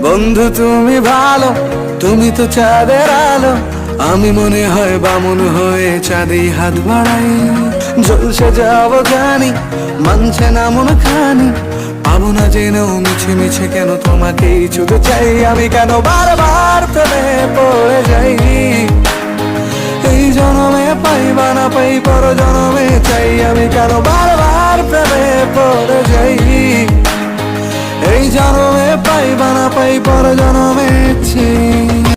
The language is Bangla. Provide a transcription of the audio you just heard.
বন্ধু তুমি ভালো, তুমি তো চাঁদের আলো, আমি মনে হয় বামুন হয়ে চাঁদে হাত বাড়াই। জলসে যাবো জানি, মানছে না মন খানি, পাবো না জেনেও মিছে মিছে কেন তোমাকেই ছুতে চাই। আমি কেন বারবার প্রেমে পড়ে যাই, এই জনমে পাই বা না পাই পর জনমে চাই। আমি কেন বারবার প্রেমে পড়ে যাই, এই জনমে পাই বা না পাই পর জনমে চাই।